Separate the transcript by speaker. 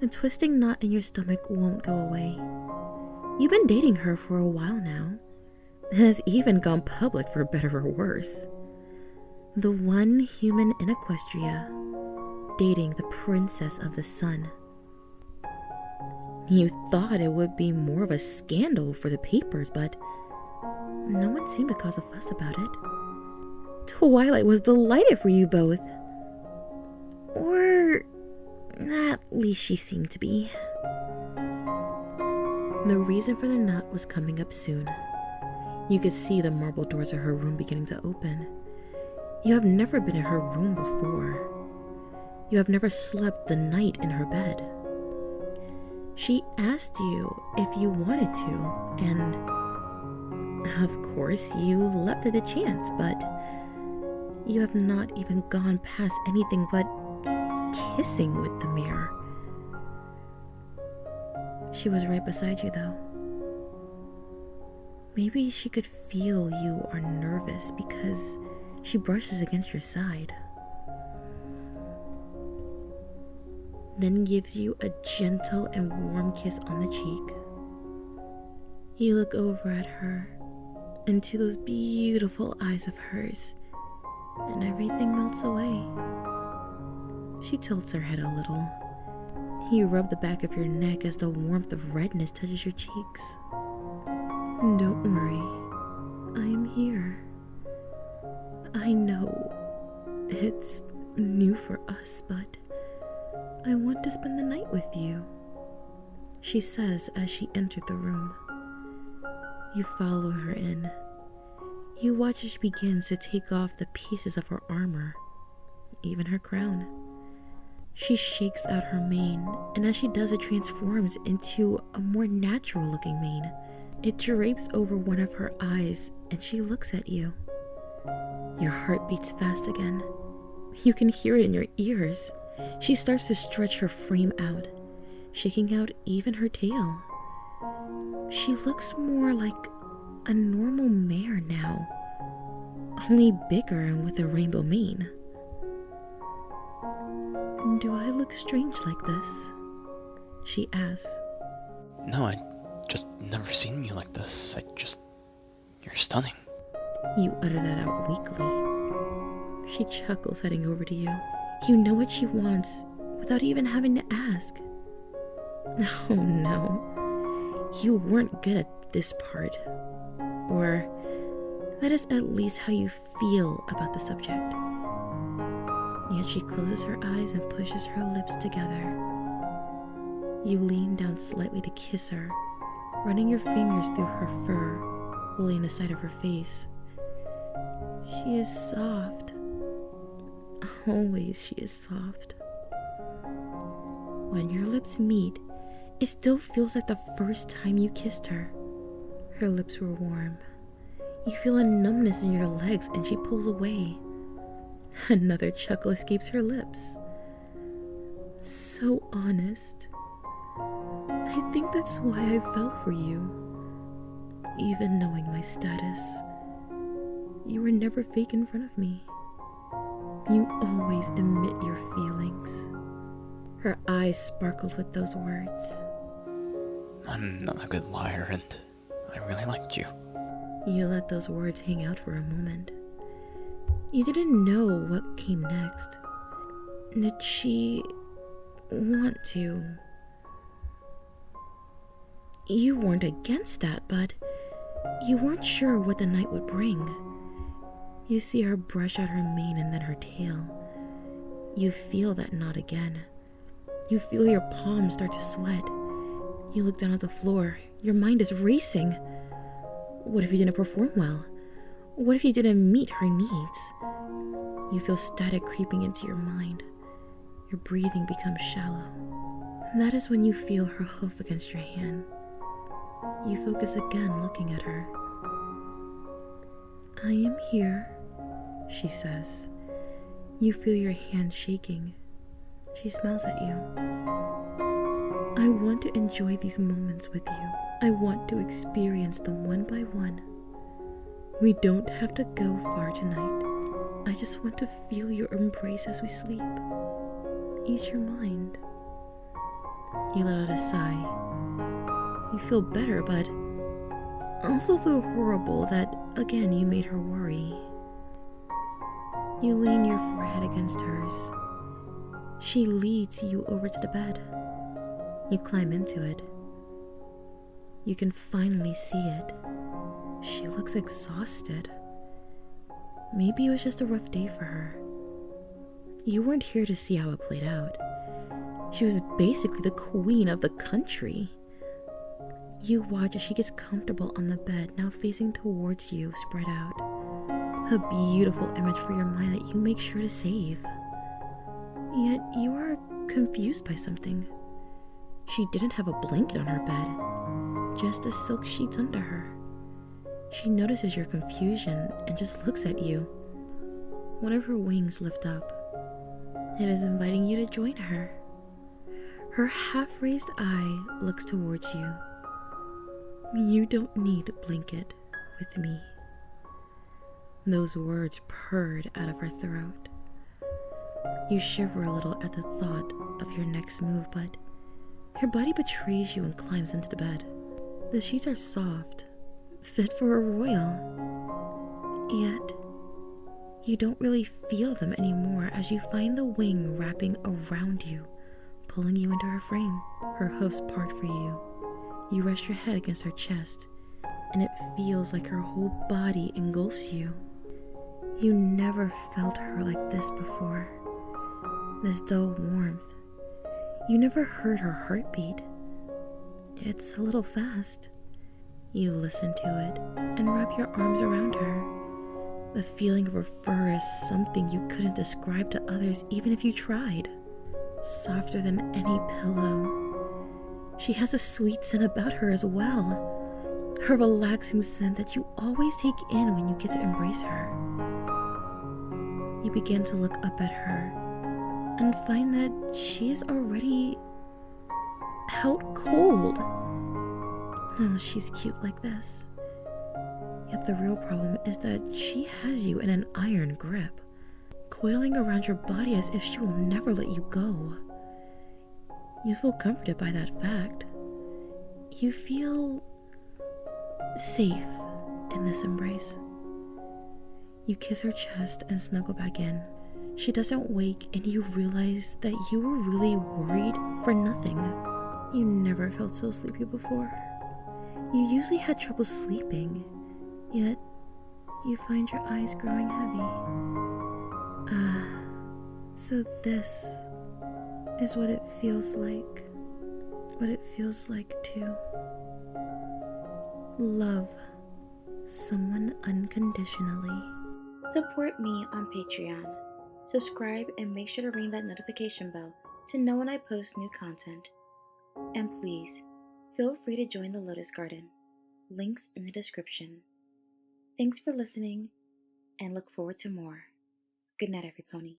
Speaker 1: The twisting knot in your stomach won't go away. You've been dating her for a while now. It has even gone public for better or worse. The one human in Equestria, dating the princess of the sun. You thought it would be more of a scandal for the papers, but no one seemed to cause a fuss about it. Twilight was delighted for you both. Or at least she seemed to be. The reason for the knot was coming up soon. You could see the marble doors of her room beginning to open. You have never been in her room before. You have never slept the night in her bed. She asked you if you wanted to, and of course you leapt at the chance, but you have not even gone past anything but kissing with the mare. She was right beside you, though. Maybe she could feel you are nervous because she brushes against your side. Then gives you a gentle and warm kiss on the cheek. You look over at her, into those beautiful eyes of hers, and everything melts away. She tilts her head a little. You rub the back of your neck as the warmth of redness touches your cheeks. Don't worry, I am here. I know it's new for us, but I want to spend the night with you, she says as she entered the room. You follow her in. You watch as she begins to take off the pieces of her armor, even her crown. She shakes out her mane, and as she does, it transforms into a more natural looking mane. It drapes over one of her eyes, and she looks at you. Your heart beats fast again. You can hear it in your ears. She starts to stretch her frame out, shaking out even her tail. She looks more like a normal mare now, only bigger and with a rainbow mane. Do I look strange like this? She asks.
Speaker 2: No, I just never seen you like this. You're stunning.
Speaker 1: You utter that out weakly. She chuckles, heading over to you. You know what she wants without even having to ask. Oh no, you weren't good at this part. Or that is at least how you feel about the subject. Yet she closes her eyes and pushes her lips together. You lean down slightly to kiss her, running your fingers through her fur, holding the side of her face. She is soft. Always she is soft. When your lips meet, it still feels like the first time you kissed her. Her lips were warm. You feel a numbness in your legs and she pulls away. Another chuckle escapes her lips. So honest. I think that's why I fell for you. Even knowing my status, you were never fake in front of me. You always admit your feelings. Her eyes sparkled with those words.
Speaker 2: I'm not a good liar, and I really liked you.
Speaker 1: You let those words hang out for a moment. You didn't know what came next. Did she want to? You weren't against that, but you weren't sure what the night would bring. You see her brush out her mane and then her tail. You feel that knot again. You feel your palms start to sweat. You look down at the floor. Your mind is racing. What if you didn't perform well? What if you didn't meet her needs? You feel static creeping into your mind. Your breathing becomes shallow. And that is when you feel her hoof against your hand. You focus again, looking at her. I am here, she says. You feel your hand shaking. She smiles at you. I want to enjoy these moments with you. I want to experience them one by one. We don't have to go far tonight. I just want to feel your embrace as we sleep. Ease your mind. You let out a sigh. You feel better, but also feel horrible that, again, you made her worry. You lean your forehead against hers. She leads you over to the bed. You climb into it. You can finally see it. She looks exhausted. Maybe it was just a rough day for her. You weren't here to see how it played out. She was basically the queen of the country. You watch as she gets comfortable on the bed, now facing towards you, spread out. A beautiful image for your mind that you make sure to save. Yet you are confused by something. She didn't have a blanket on her bed, just the silk sheets under her. She notices your confusion and just looks at you. One of her wings lift up. It is inviting you to join her. Her half-raised eye looks towards you. You don't need a blanket with me. Those words purred out of her throat. You shiver a little at the thought of your next move, but her body betrays you and climbs into the bed. The sheets are soft, fit for a royal. Yet, you don't really feel them anymore as you find the wing wrapping around you, pulling you into her frame. Her hoofs part for you. You rest your head against her chest, and it feels like her whole body engulfs you. You never felt her like this before. This dull warmth. You never heard her heartbeat. It's a little fast. You listen to it and wrap your arms around her. The feeling of her fur is something you couldn't describe to others even if you tried. Softer than any pillow. She has a sweet scent about her as well. Her relaxing scent that you always take in when you get to embrace her. You begin to look up at her and find that she is already out cold. Oh, she's cute like this. Yet the real problem is that she has you in an iron grip, coiling around your body as if she will never let you go. You feel comforted by that fact. You feel safe in this embrace. You kiss her chest and snuggle back in. She doesn't wake and you realize that you were really worried for nothing. You never felt so sleepy before. You usually had trouble sleeping, yet you find your eyes growing heavy. So this is what it feels like. What it feels like to love someone unconditionally.
Speaker 3: Support me on Patreon. Subscribe and make sure to ring that notification bell to know when I post new content. And please, feel free to join the Lotus Garden. Links in the description. Thanks for listening, and look forward to more. Good night, every pony.